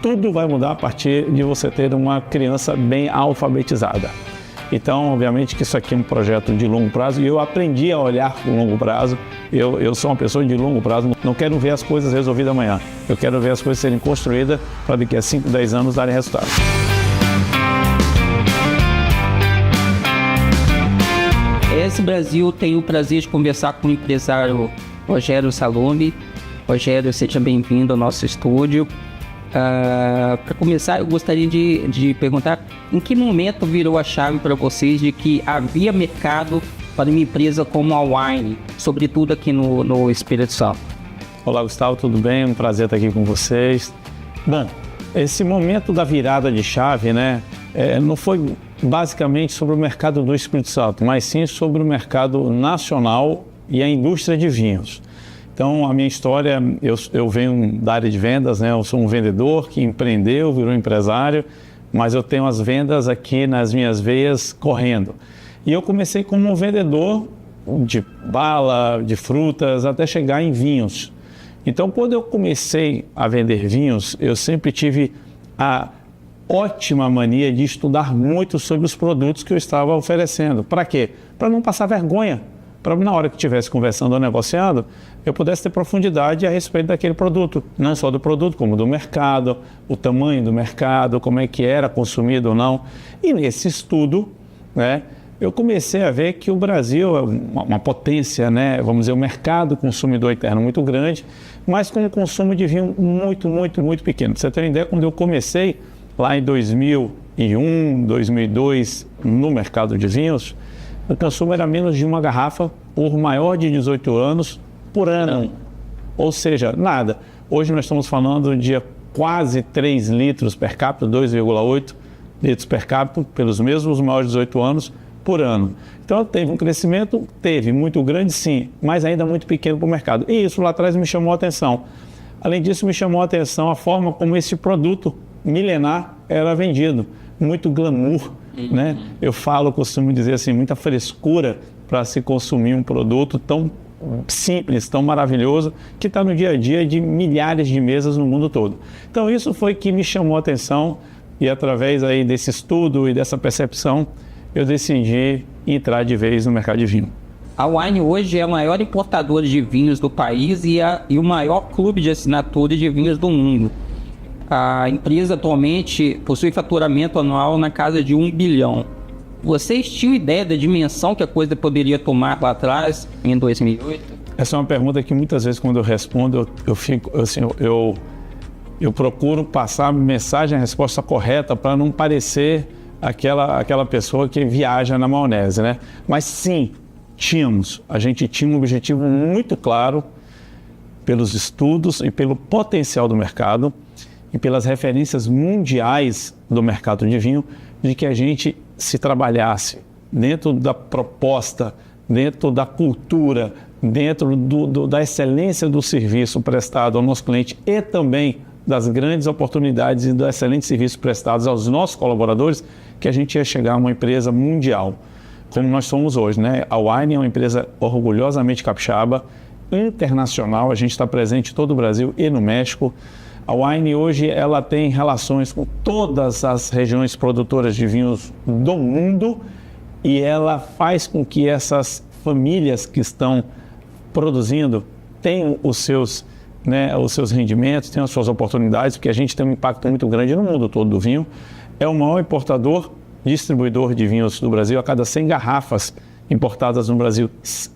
tudo vai mudar a partir de você ter uma criança bem alfabetizada. Então, obviamente que isso aqui é um projeto de longo prazo e eu aprendi a olhar com longo prazo. Eu sou uma pessoa de longo prazo, não quero ver as coisas resolvidas amanhã. Eu quero ver as coisas serem construídas para daqui a 5, 10 anos darem resultado. ES Brasil tem o prazer de conversar com o empresário Rogério Salome. Rogério, seja bem-vindo ao nosso estúdio. Para começar, eu gostaria de perguntar em que momento virou a chave para vocês de que havia mercado para uma empresa como a Wine, sobretudo aqui no Espírito Santo. Olá, Gustavo, tudo bem? Um prazer estar aqui com vocês. Bom, esse momento da virada de chave, né, não foi basicamente sobre o mercado do Espírito Santo, mas sim sobre o mercado nacional e a indústria de vinhos. Então, a minha história, eu venho da área de vendas, né? Eu sou um vendedor que empreendeu, virou empresário, mas eu tenho as vendas aqui nas minhas veias correndo. E eu comecei como um vendedor de bala, de frutas, até chegar em vinhos. Então, quando eu comecei a vender vinhos, eu sempre tive a ótima mania de estudar muito sobre os produtos que eu estava oferecendo. Para quê? Para não passar vergonha. Para na hora que estivesse conversando ou negociando, eu pudesse ter profundidade a respeito daquele produto. Não só do produto, como do mercado, o tamanho do mercado, como é que era consumido ou não. E nesse estudo, né, eu comecei a ver que o Brasil é uma potência, né, vamos dizer, um mercado consumidor interno muito grande, mas com um consumo de vinho muito pequeno. Pra você ter uma ideia, quando eu comecei lá em 2001, 2002, no mercado de vinhos, o consumo era menos de uma garrafa por maior de 18 anos por ano. Ou seja, nada. Hoje nós estamos falando de quase 3 litros per capita, 2,8 litros per capita, pelos mesmos maiores de 18 anos por ano. Então teve um crescimento, muito grande sim, mas ainda muito pequeno para o mercado. E isso lá atrás me chamou a atenção. Além disso, me chamou a atenção a forma como esse produto milenar era vendido. Muito glamour. Né? Eu costumo dizer assim, muita frescura para se consumir um produto tão simples, tão maravilhoso, que está no dia a dia de milhares de mesas no mundo todo. Então isso foi que me chamou a atenção e através aí desse estudo e dessa percepção, eu decidi entrar de vez no mercado de vinho. A Wine hoje é a maior importadora de vinhos do país e o maior clube de assinatura de vinhos do mundo. A empresa atualmente possui faturamento anual na casa de 1 bilhão. Vocês tinham ideia da dimensão que a coisa poderia tomar lá atrás, em 2008? Essa é uma pergunta que muitas vezes quando eu respondo, eu procuro passar a mensagem, a resposta correta para não parecer aquela pessoa que viaja na maionese, né? Mas sim, a gente tinha um objetivo muito claro pelos estudos e pelo potencial do mercado e pelas referências mundiais do mercado de vinho, de que a gente se trabalhasse dentro da proposta, dentro da cultura, dentro da excelência do serviço prestado ao nosso cliente e também das grandes oportunidades e do excelente serviço prestados aos nossos colaboradores, que a gente ia chegar a uma empresa mundial, como nós somos hoje, né? A Wine é uma empresa orgulhosamente capixaba, internacional, a gente está presente em todo o Brasil e no México. A Wine hoje ela tem relações com todas as regiões produtoras de vinhos do mundo e ela faz com que essas famílias que estão produzindo tenham os seus rendimentos, tenham as suas oportunidades, porque a gente tem um impacto muito grande no mundo todo do vinho. É o maior importador, distribuidor de vinhos do Brasil. A cada 100 garrafas importadas no Brasil,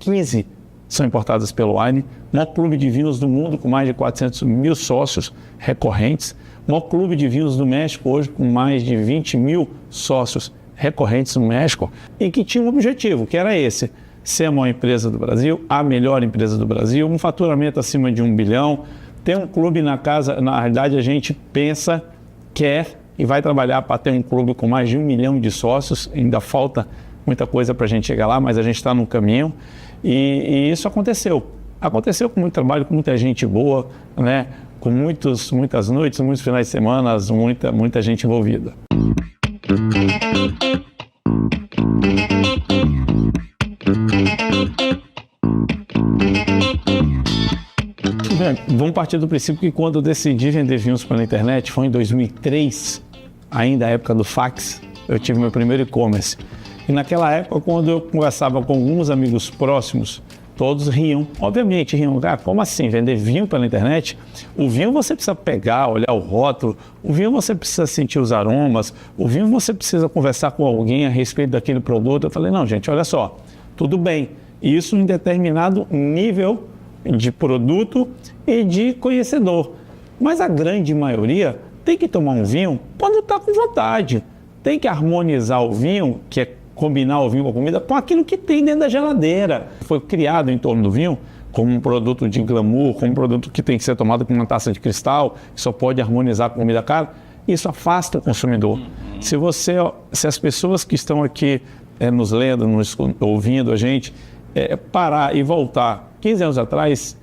15 são importadas pelo Wine. O maior clube de vinhos do mundo, com mais de 400 mil sócios recorrentes. O maior clube de vinhos do México, hoje com mais de 20 mil sócios recorrentes no México. E que tinha um objetivo, que era esse: ser a maior empresa do Brasil, a melhor empresa do Brasil, um faturamento acima de 1 bilhão. Ter um clube na casa, na realidade a gente pensa, quer e vai trabalhar para ter um clube com mais de 1 milhão de sócios. Ainda falta muita coisa para a gente chegar lá, mas a gente está no caminho. E isso aconteceu. Aconteceu com muito trabalho, com muita gente boa, né? Com muitas noites, muitos finais de semana, muita gente envolvida. Vamos partir do princípio que quando eu decidi vender vinhos pela internet, foi em 2003, ainda a época do fax, eu tive meu primeiro e-commerce. E naquela época, quando eu conversava com alguns amigos próximos, todos riam, obviamente riam. Ah, como assim, vender vinho pela internet? O vinho você precisa pegar, olhar o rótulo, o vinho você precisa sentir os aromas, o vinho você precisa conversar com alguém a respeito daquele produto. Eu falei, não, gente, olha só, tudo bem, isso em determinado nível de produto e de conhecedor. Mas a grande maioria tem que tomar um vinho quando está com vontade. Tem que harmonizar o vinho, que é combinar o vinho com a comida, com aquilo que tem dentro da geladeira. Foi criado em torno do vinho como um produto de glamour, como um produto que tem que ser tomado com uma taça de cristal, que só pode harmonizar com comida cara. Isso afasta o consumidor. Se as pessoas que estão aqui nos lendo, ouvindo a gente, parar e voltar 15 anos atrás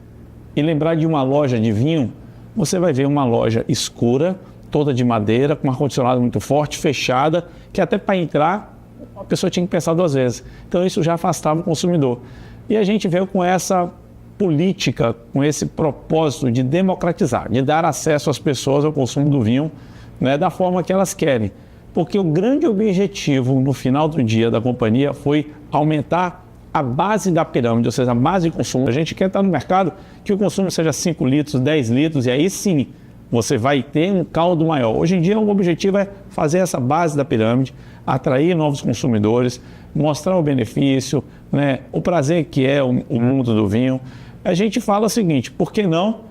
e lembrar de uma loja de vinho, você vai ver uma loja escura, toda de madeira, com um ar-condicionado muito forte, fechada, que até para entrar a pessoa tinha que pensar 2 vezes. Então isso já afastava o consumidor. E a gente veio com essa política, com esse propósito de democratizar, de dar acesso às pessoas ao consumo do vinho, né, da forma que elas querem. Porque o grande objetivo no final do dia da companhia foi aumentar a base da pirâmide, ou seja, a base de consumo. A gente quer estar no mercado que o consumo seja 5 litros, 10 litros, e aí sim você vai ter um caldo maior. Hoje em dia o objetivo é fazer essa base da pirâmide, atrair novos consumidores, mostrar o benefício, né, o prazer que é o mundo do vinho. A gente fala o seguinte, por que não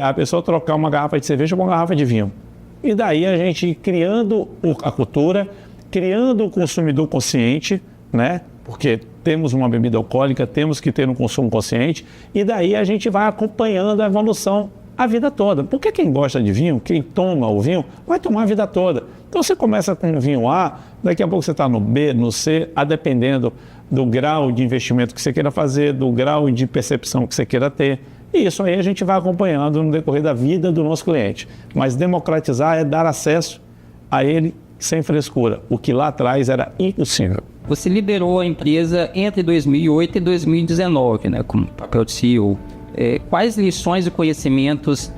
a pessoa trocar uma garrafa de cerveja por uma garrafa de vinho? E daí a gente criando a cultura, criando o consumidor consciente, né? Porque temos uma bebida alcoólica, temos que ter um consumo consciente, e daí a gente vai acompanhando a evolução a vida toda. Porque quem gosta de vinho, quem toma o vinho, vai tomar a vida toda. Então você começa com o vinho A, daqui a pouco você está no B, no C, a dependendo do grau de investimento que você queira fazer, do grau de percepção que você queira ter. E isso aí a gente vai acompanhando no decorrer da vida do nosso cliente. Mas democratizar é dar acesso a ele sem frescura, o que lá atrás era impossível. Você liderou a empresa entre 2008 e 2019, né, como papel de CEO. Quais lições e conhecimentos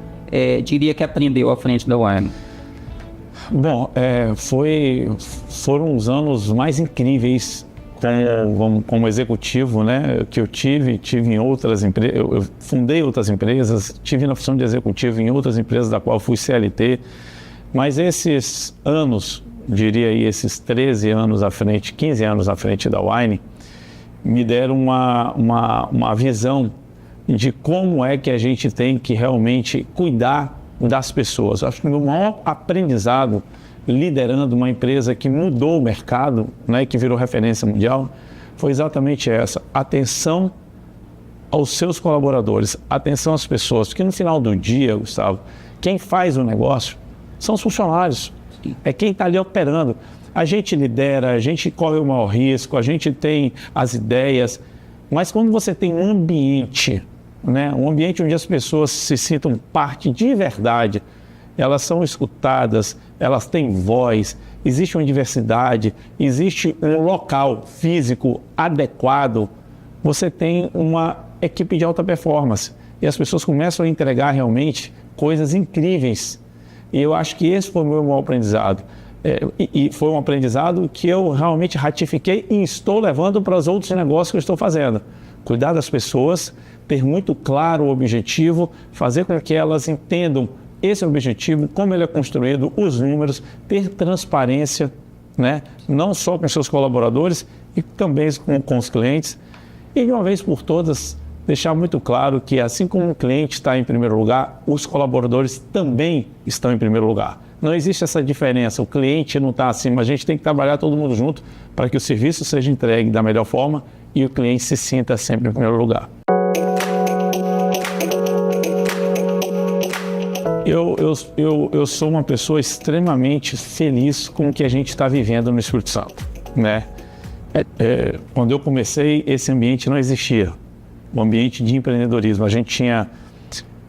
diria que aprendeu à frente da Wine? Bom, foram os anos mais incríveis como executivo, né, que eu tive em outras empresas. Eu fundei outras empresas, tive na função de executivo em outras empresas da qual fui CLT, mas esses anos, diria aí esses 13 anos à frente, 15 anos à frente da Wine, me deram uma visão de como é que a gente tem que realmente cuidar das pessoas. Acho que o maior aprendizado liderando uma empresa que mudou o mercado, né, que virou referência mundial, foi exatamente essa: atenção aos seus colaboradores, atenção às pessoas, porque no final do dia, Gustavo, quem faz o negócio são os funcionários, é quem está ali operando. A gente lidera, a gente corre o maior risco, a gente tem as ideias, mas quando você tem um ambiente, né, um ambiente onde as pessoas se sintam parte de verdade, elas são escutadas, elas têm voz, existe uma diversidade, existe um local físico adequado, você tem uma equipe de alta performance e as pessoas começam a entregar realmente coisas incríveis. E eu acho que esse foi o meu maior aprendizado. E foi um aprendizado que eu realmente ratifiquei e estou levando para os outros negócios que eu estou fazendo. Cuidar das pessoas, ter muito claro o objetivo, fazer com que elas entendam esse objetivo, como ele é construído, os números, ter transparência, né? Não só com seus colaboradores e também com os clientes. E de uma vez por todas, deixar muito claro que assim como o cliente está em primeiro lugar, os colaboradores também estão em primeiro lugar. Não existe essa diferença, o cliente não está acima, a gente tem que trabalhar todo mundo junto para que o serviço seja entregue da melhor forma e o cliente se sinta sempre em primeiro lugar. Eu sou uma pessoa extremamente feliz com o que a gente está vivendo no Espírito Santo, né? Quando eu comecei, esse ambiente não existia, o ambiente de empreendedorismo. A gente tinha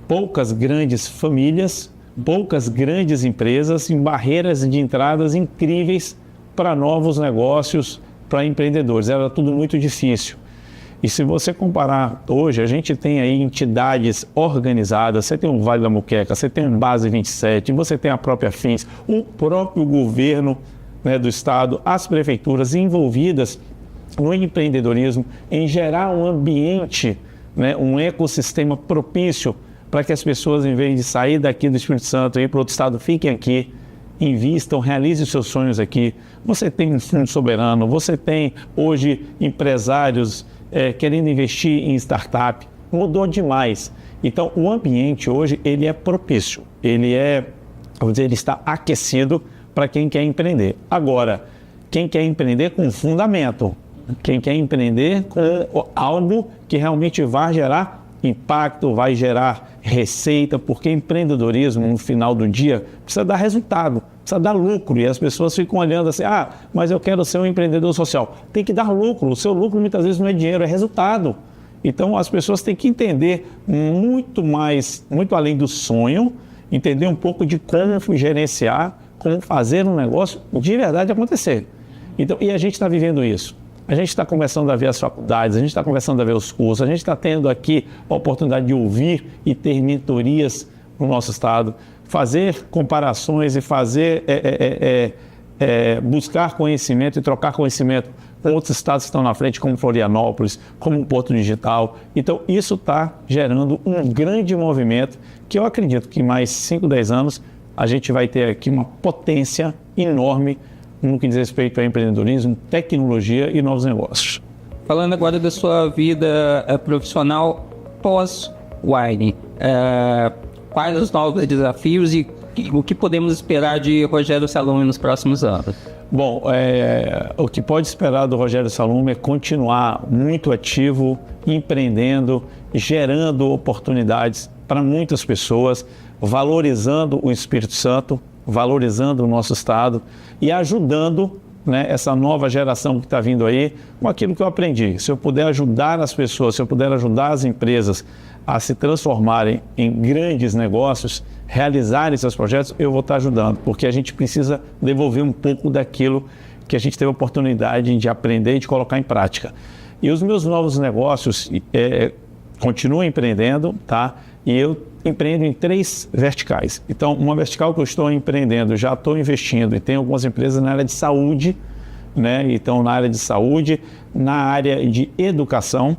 poucas grandes famílias, poucas grandes empresas em barreiras de entradas incríveis para novos negócios, para empreendedores. Era tudo muito difícil. E se você comparar hoje, a gente tem aí entidades organizadas, você tem o Vale da Muqueca, você tem o Base 27, você tem a própria FINS, o próprio governo, né, do estado, as prefeituras envolvidas no empreendedorismo, em gerar um ambiente, né, um ecossistema propício para que as pessoas, em vez de sair daqui do Espírito Santo e ir para outro estado, fiquem aqui, invistam, realizem seus sonhos aqui. Você tem um fundo soberano, você tem hoje empresários querendo investir em startup, mudou demais. Então, o ambiente hoje, ele é propício, ele está aquecido para quem quer empreender. Agora, quem quer empreender com fundamento, quem quer empreender com algo que realmente vai gerar impacto, vai gerar receita, porque empreendedorismo, no final do dia, precisa dar resultado, precisa dar lucro, e as pessoas ficam olhando assim, mas eu quero ser um empreendedor social. Tem que dar lucro, o seu lucro muitas vezes não é dinheiro, é resultado. Então as pessoas têm que entender muito além do sonho, entender um pouco de como gerenciar, como fazer um negócio de verdade acontecer. Então, e a gente está vivendo isso. A gente está começando a ver as faculdades, a gente está começando a ver os cursos, a gente está tendo aqui a oportunidade de ouvir e ter mentorias no nosso estado, fazer comparações e fazer, buscar conhecimento e trocar conhecimento com outros estados que estão na frente, como Florianópolis, como Porto Digital. Então, isso está gerando um grande movimento que eu acredito que em mais 5, 10 anos a gente vai ter aqui uma potência enorme no que diz respeito a empreendedorismo, tecnologia e novos negócios. Falando agora da sua vida profissional pós-Wine, quais os novos desafios e o que podemos esperar de Rogério Salum nos próximos anos? Bom, o que pode esperar do Rogério Salum é continuar muito ativo, empreendendo, gerando oportunidades para muitas pessoas, valorizando o Espírito Santo, valorizando o nosso estado e ajudando, né, essa nova geração que está vindo aí com aquilo que eu aprendi. Se eu puder ajudar as pessoas, se eu puder ajudar as empresas a se transformarem em grandes negócios, realizarem seus projetos, eu vou estar ajudando, porque a gente precisa devolver um pouco daquilo que a gente teve a oportunidade de aprender e de colocar em prática. E os meus novos negócios, continuo empreendendo, tá? E eu empreendo em 3 verticais. Então, uma vertical que eu estou empreendendo, já estou investindo, e tem algumas empresas na área de saúde, né? Então, na área de saúde, na área de educação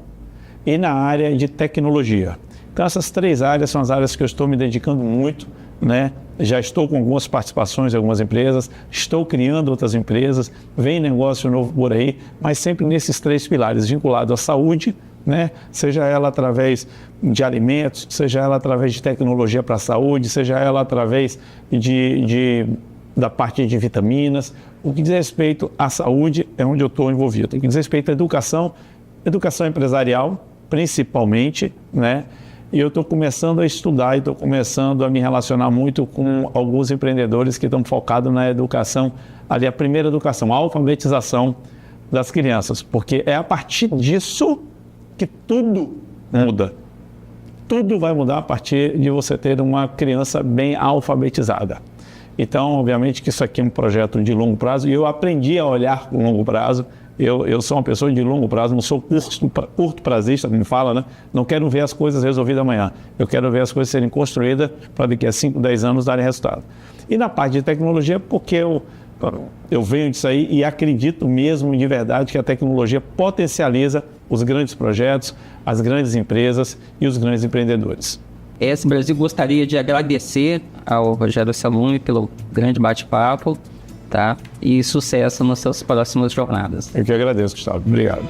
e na área de tecnologia. Então, essas 3 áreas são as áreas que eu estou me dedicando muito, né? Já estou com algumas participações em algumas empresas, estou criando outras empresas, vem negócio novo por aí, mas sempre nesses 3 pilares, vinculado à saúde, né? Seja ela através de alimentos, seja ela através de tecnologia para a saúde, seja ela através da parte de vitaminas. O que diz respeito à saúde é onde eu estou envolvido. O que diz respeito à educação empresarial, principalmente, né? E eu estou começando a estudar e estou começando a me relacionar muito com alguns empreendedores que estão focados na educação, ali a primeira educação, a alfabetização das crianças, porque é a partir disso que tudo muda. Tudo vai mudar a partir de você ter uma criança bem alfabetizada. Então, obviamente que isso aqui é um projeto de longo prazo e eu aprendi a olhar com longo prazo. Eu sou uma pessoa de longo prazo, não sou curto prazista, como fala, né? Não quero ver as coisas resolvidas amanhã. Eu quero ver as coisas serem construídas para daqui a 5, 10 anos darem resultado. E na parte de tecnologia, porque eu venho disso aí e acredito mesmo de verdade que a tecnologia potencializa os grandes projetos, as grandes empresas e os grandes empreendedores. ES Brasil gostaria de agradecer ao Rogério Salum pelo grande bate-papo, tá? E sucesso nas suas próximas jornadas. Eu que agradeço, Gustavo. Obrigado.